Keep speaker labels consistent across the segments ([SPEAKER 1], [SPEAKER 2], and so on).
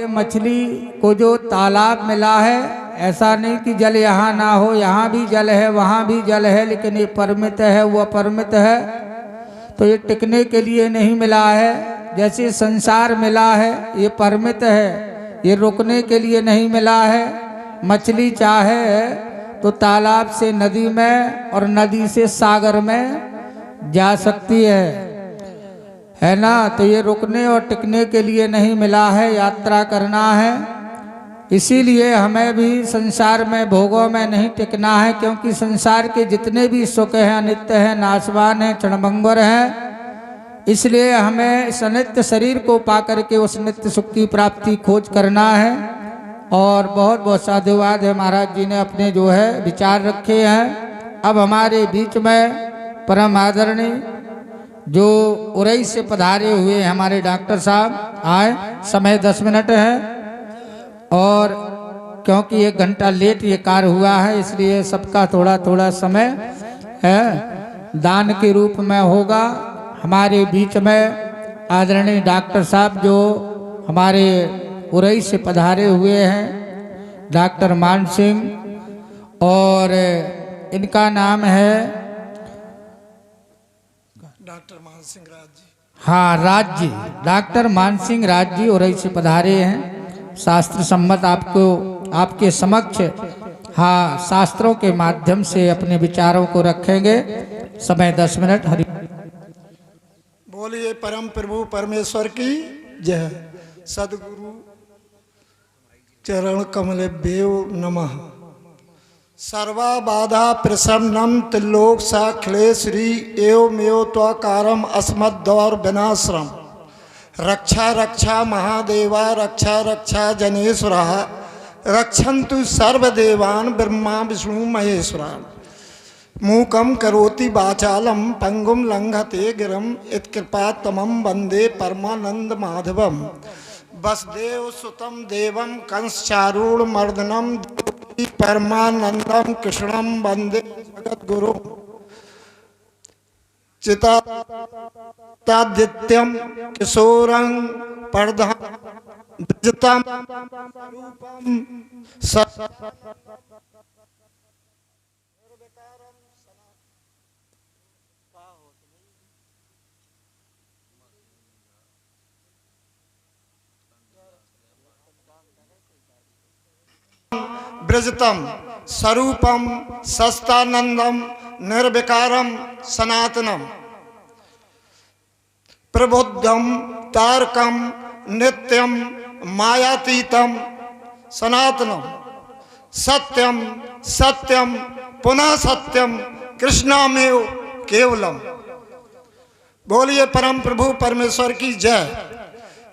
[SPEAKER 1] मछली को जो तालाब मिला है, ऐसा नहीं कि जल यहाँ ना हो, यहाँ भी जल है वहाँ भी जल है, लेकिन ये परिमित है वो अपरिमित है, तो ये टिकने के लिए नहीं मिला है। जैसे संसार मिला है ये परिमित है, ये रुकने के लिए नहीं मिला है। मछली चाहे तो तालाब से नदी में और नदी से सागर में जा सकती है ना। तो ये रुकने और टिकने के लिए नहीं मिला है, यात्रा करना है। इसीलिए हमें भी संसार में भोगों में नहीं टिकना है, क्योंकि संसार के जितने भी सुख हैं अनित्य हैं, नाशवान हैं, क्षणभंगुर हैं। इसलिए हमें इस अनित्य शरीर को पा करके उस नित्य सुख की प्राप्ति खोज करना है। और बहुत बहुत साधुवाद है, महाराज जी ने अपने जो है विचार रखे हैं। अब हमारे बीच में परम आदरणीय जो उरई से पधारे हुए हमारे डॉक्टर साहब आए, समय 10 मिनट है और क्योंकि 1 घंटा लेट ये कार्य हुआ है, इसलिए सबका थोड़ा थोड़ा समय है दान के रूप में होगा। हमारे बीच में आदरणीय डॉक्टर साहब जो हमारे उरई से पधारे हुए हैं, डॉक्टर मान सिंह, और इनका नाम है
[SPEAKER 2] डॉक्टर मान सिंह राज जी।
[SPEAKER 1] हाँ, राज जी, डॉक्टर मान सिंह राज जी उरई से पधारे हैं। शास्त्र सम्मत आपको आपके समक्ष हाँ शास्त्रों के माध्यम से अपने विचारों को रखेंगे। समय 10 मिनट। हरि
[SPEAKER 2] बोलिए परम प्रभु परमेश्वर की जय। सदगुरु चरण कमलेभ्यो नमः। सर्वा बाधा प्रसन्नम त्रिलोक साखिले श्री एवमेव त्वकारम अस्मद्दौर विनाश्रम। रक्षा रक्षा महादेवा रक्षा रक्षा जनेश्वरा रक्षन्तु सर्वदेवान् ब्रह्मा विष्णु महेश्वरा। मूकं करोति वाचालं पंगुं लंघते गिरं इत्कृपा तमं वंदे परमानंद माधवम। वसुदेव सुतं देवं कंसचारूढ़ मर्दनम परमानंदम कृष्णं वंदे जगद्गुरु। चितादित्यं किशोरं परधाम ब्रजतम स्वरूपम सस्तानंदम निर्विकारम सनातनम। प्रबुद्धम तारकम नित्यम मायातीतम सनातनम। सत्यम सत्यम पुनः सत्यम कृष्णामेव केवलम। बोलिए परम प्रभु परमेश्वर की जय।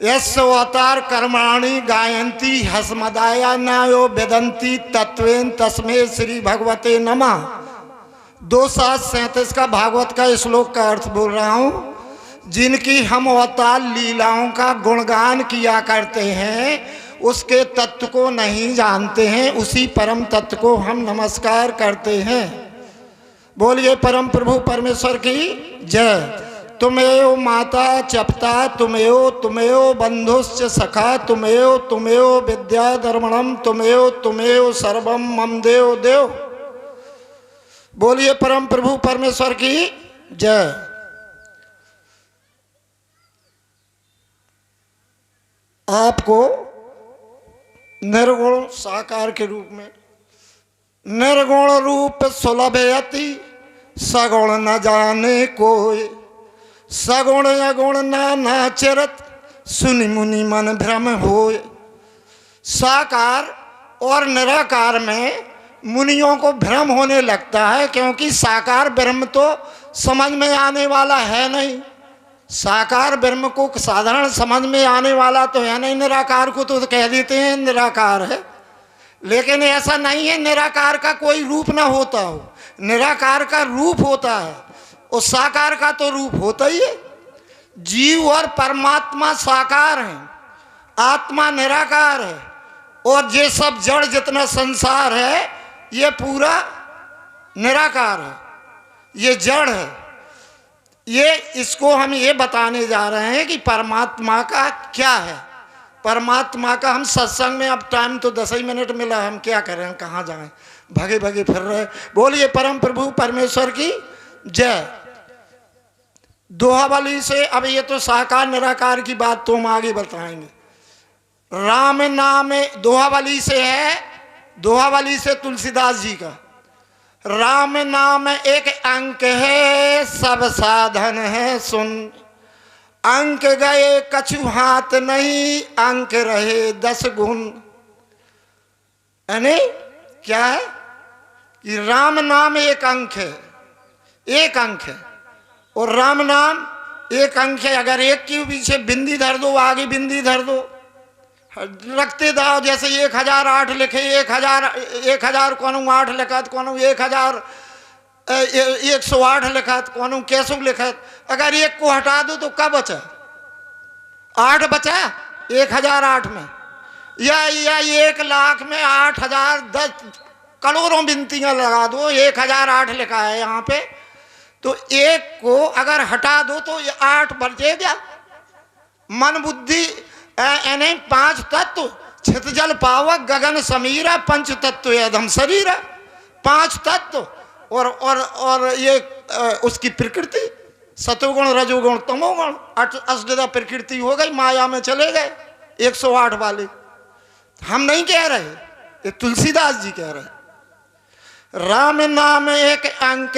[SPEAKER 2] यस्य अवतार कर्माणि गायन्ति हस्मदाया न्यायो वेदन्ति तत्वेन तस्मै श्री भगवते नमः। 2737 का भागवत का श्लोक का अर्थ बोल रहा हूँ। जिनकी हम अवतार लीलाओं का गुणगान किया करते हैं, उसके तत्व को नहीं जानते हैं, उसी परम तत्व को हम नमस्कार करते हैं। बोलिए परम प्रभु परमेश्वर की जय। तुमेव माता चपता तुमेव तुमेव बंधुश्च सखा तुमेव तुमेव विद्या धर्मणम तुमेव तुमेव सर्वम मम देव देव। बोलिए परम प्रभु परमेश्वर की जय। आपको निर्गुण साकार के रूप में निर्गुण रूप सुलभयति सगुण न जाने कोई। सगुण अगुण नाना चरत सुनि मुनि मन भ्रम होय। साकार और निराकार में मुनियों को भ्रम होने लगता है, क्योंकि साकार ब्रह्म तो समझ में आने वाला है नहीं। साकार ब्रह्म को साधारण समझ में आने वाला तो है नहीं। निराकार को तो कह देते हैं निराकार है, लेकिन ऐसा नहीं है निराकार का कोई रूप ना होता हो। निराकार का रूप होता है और साकार का तो रूप होता ही है। जीव और परमात्मा साकार हैं, आत्मा निराकार है, और ये सब जड़ जितना संसार है ये पूरा निराकार है, ये जड़ है। ये इसको हम ये बताने जा रहे हैं कि परमात्मा का क्या है। परमात्मा का। हम सत्संग में अब टाइम तो 10 ही मिनट मिला, हम क्या करें, कहाँ जाएं, भगे भगे फिर रहे। बोलिए परम प्रभु परमेश्वर की जय। दोहावली से अब ये तो साकार निराकार की बात तो हम आगे बताएंगे। राम नाम दोहावली से है, दोहावली से तुलसीदास जी का। राम नाम एक अंक है, सब साधन है सुन, अंक गए कछु हाथ नहीं, अंक रहे 10 गुण। यानी क्या है कि राम नाम एक अंक है, एक अंक है, और राम नाम एक अंक है। अगर एक के पीछे बिंदी धर दो, आगे बिंदी धर दो, रखते जाओ, जैसे 1008 लिखे, 1000 कौन 8 लिखा, कौन 108 लिखा, कौन कैसो लिखा। अगर एक को हटा दो तो क्या बचा, 8 बचा 1008 में, या 1 लाख में 8000, 10 करोड़ों बिनतियां लगा दो, 1008 लिखा है यहाँ पे, तो एक को अगर हटा दो तो 8 बचेगा। मन बुद्धि यानी 5 तत्व, छित जल पावक गगन समीरा, पंच तत्व यदम शरीरा, 5 तत्व और ये उसकी प्रकृति, सतोगुण रजोगुण तमोगुण, अष्टधा प्रकृति हो गई, माया में चले गए 108 वाले। हम नहीं कह रहे, ये तुलसीदास जी कह रहे। राम नाम एक अंक।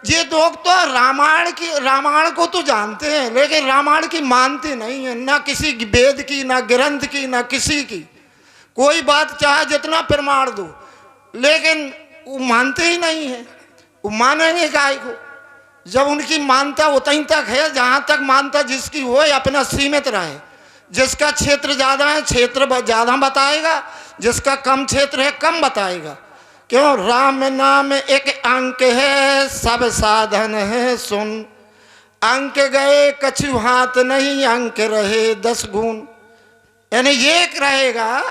[SPEAKER 2] ये लोग तो रामायण को तो जानते हैं, लेकिन रामायण की मानते नहीं है, ना किसी वेद की, ना ग्रंथ की, ना किसी की। कोई बात चाहे जितना प्रमाण दो, लेकिन वो मानते ही नहीं है। वो मानेंगे काय को, जब उनकी मानता उतनी तक है जहाँ तक मानता जिसकी हो अपना सीमित रहे। जिसका क्षेत्र ज़्यादा है क्षेत्र ज़्यादा बताएगा, जिसका कम क्षेत्र है कम बताएगा। क्यों? राम नाम एक अंक है, सब साधन है सुन, अंक गए कछु हाथ नहीं, अंक रहे 10 गुण। यानी एक रहेगा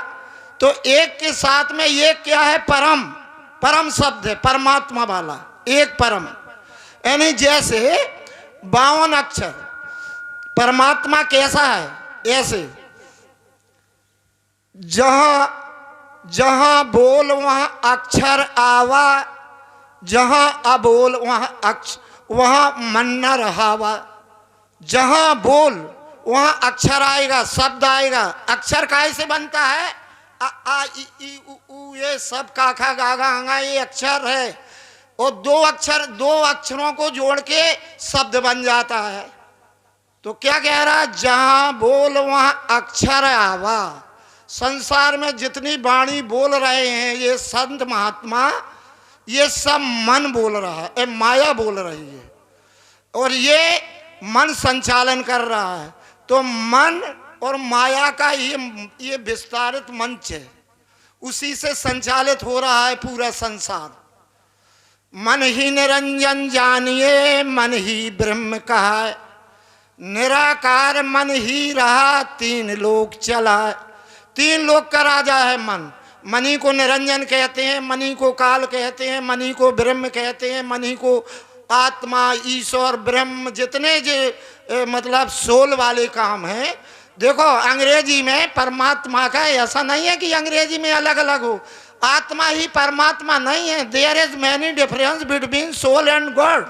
[SPEAKER 2] तो एक के साथ में एक क्या है, परम, परम शब्द है, परमात्मा वाला एक परम। यानी जैसे 52 अक्षर, परमात्मा कैसा है, ऐसे जहां जहां बोल वहां अक्षर आवा, जहां अबोल वहां मन न रहावा। जहां बोल वहां अक्षर आएगा, शब्द आएगा। अक्षर कैसे बनता है, आ इ ई उ ये सब काखा गागा आंगा, ये अक्षर है। और 2 अक्षरों को जोड़ के शब्द बन जाता है। तो क्या कह रहा है, जहां बोल वहां अक्षर आवा। संसार में जितनी वाणी बोल रहे हैं ये संत महात्मा, ये सब मन बोल रहा है, माया बोल रही है, और ये मन संचालन कर रहा है। तो मन और माया का ये विस्तारित मंच है, उसी से संचालित हो रहा है पूरा संसार। मन ही निरंजन जानिए, मन ही ब्रह्म कहा, निराकार मन ही रहा, 3 लोक चला। 3 लोक का राजा है मन। मनी को निरंजन कहते हैं, मनी को काल कहते हैं, मनी को ब्रह्म कहते हैं, मनी को आत्मा, ईश्वर, ब्रह्म, जितने जो मतलब सोल वाले काम हैं। देखो अंग्रेजी में परमात्मा का ऐसा नहीं है कि अंग्रेजी में अलग अलग हो, आत्मा ही परमात्मा नहीं है। There is many difference between soul and God.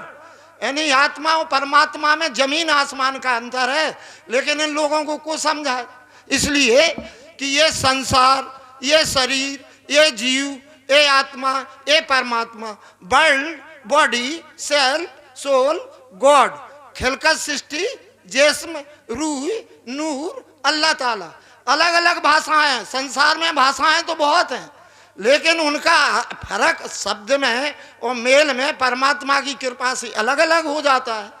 [SPEAKER 2] यानी आत्मा और परमात्मा में जमीन आसमान का अंतर है, लेकिन इन लोगों को समझा है। इसलिए कि ये संसार, ये शरीर, ये जीव, ये आत्मा, ये परमात्मा, world, body, cell, soul, God, खिलकत सृष्टि, जिस्म, रूह, नूर, अल्लाह ताला। अलग अलग भाषाएं हैं संसार में, भाषाएं तो बहुत हैं, लेकिन उनका फर्क शब्द में और मेल में परमात्मा की कृपा से अलग अलग हो जाता है।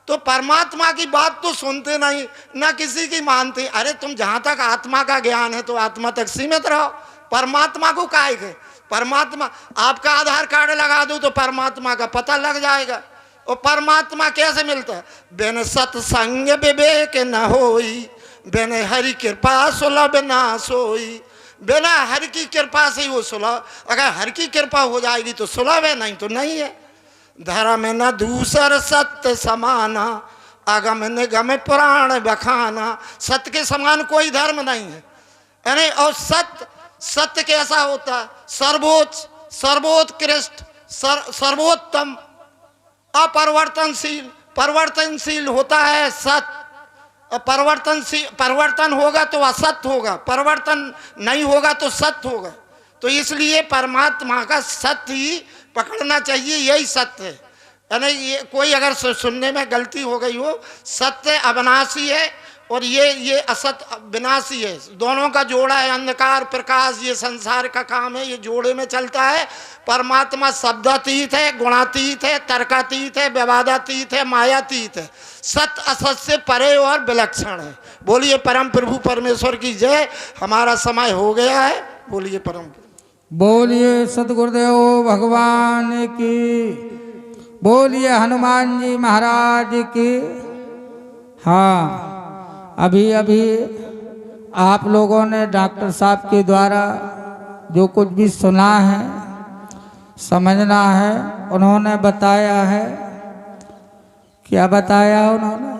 [SPEAKER 2] तो परमात्मा की बात तो सुनते नहीं, ना किसी की मानते। अरे तुम जहाँ तक आत्मा का ज्ञान है तो आत्मा तक सीमित रहो, परमात्मा को काहे के। परमात्मा, आपका आधार कार्ड लगा दो तो परमात्मा का पता लग जाएगा। और परमात्मा कैसे मिलता है, बिन सत्संग विवेक न होई, बिन हरि कृपा सुलभ ना सोई। बिना हरि की कृपा से वो सुलभ, अगर हरि की कृपा हो जाएगी तो सुलभ है, नहीं तो नहीं है। धर्म न दूसर सत्य समाना, अगम निगम पुराण बखाना। सत्य के समान कोई धर्म नहीं है। यानी और सत्य, सत्य कैसा होता है? सर्वोच्च, सर्वोत्कृष्ट, सर्वोत्तम, अपरिवर्तनशील। परिवर्तनशील होता है सत्य। परिवर्तन होगा तो असत्य होगा, परिवर्तन नहीं होगा तो सत्य होगा। तो इसलिए परमात्मा का सत्य ही पकड़ना चाहिए, यही सत्य है। यानी ये कोई अगर सुनने में गलती हो गई हो, सत्य अविनाशी है और ये असत्य विनाशी है। दोनों का जोड़ा है, अंधकार प्रकाश, ये संसार का काम है, ये जोड़े में चलता है। परमात्मा शब्दातीत है, गुणातीत है, तर्कातीत है, विवादातीत है, मायातीत है, सत्य असत से परे और विलक्षण है। बोलिए परम प्रभु परमेश्वर की जय। हमारा समय हो गया है, बोलिए परम।
[SPEAKER 1] बोलिए सतगुरुदेव भगवान की, बोलिए हनुमान जी महाराज की। हाँ, अभी अभी आप लोगों ने डॉक्टर साहब के द्वारा जो कुछ भी सुना है, समझना है, उन्होंने बताया है। क्या बताया उन्होंने?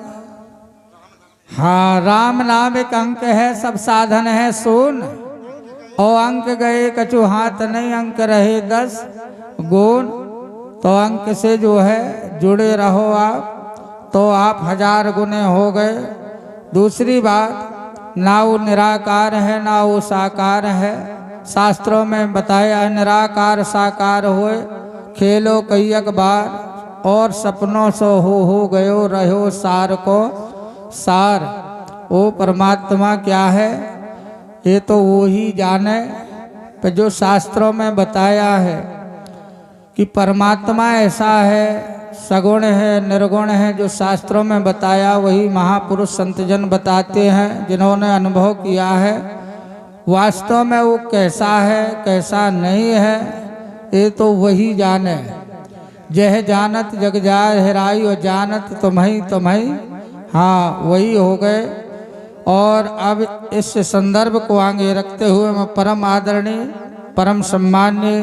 [SPEAKER 1] हाँ, राम नाम एक अंक है, सब साधन है सुन। और अंक गए कछु हाथ नहीं, अंक रहे 10 गुण। तो अंक से जो है जुड़े रहो आप, तो आप 1000 गुने हो गए। दूसरी बात, ना वो निराकार है ना वो साकार है। शास्त्रों में बताया है निराकार साकार होए, खेलो कईयक बार, और सपनों सो हो गयो रहो सार को सार। वो परमात्मा क्या है ये तो वो ही जाने। पर जो शास्त्रों में बताया है कि परमात्मा ऐसा है, सगुण है, निर्गुण है, जो शास्त्रों में बताया वही महापुरुष संतजन बताते हैं, जिन्होंने अनुभव किया है। वास्तव में वो कैसा है कैसा नहीं है ये तो वही जाने। जह जानत जग जाय हेराई और जानत तुम्हें। हाँ, वही हो गए। और अब इस संदर्भ को आगे रखते हुए मैं परम आदरणीय, परम सम्माननीय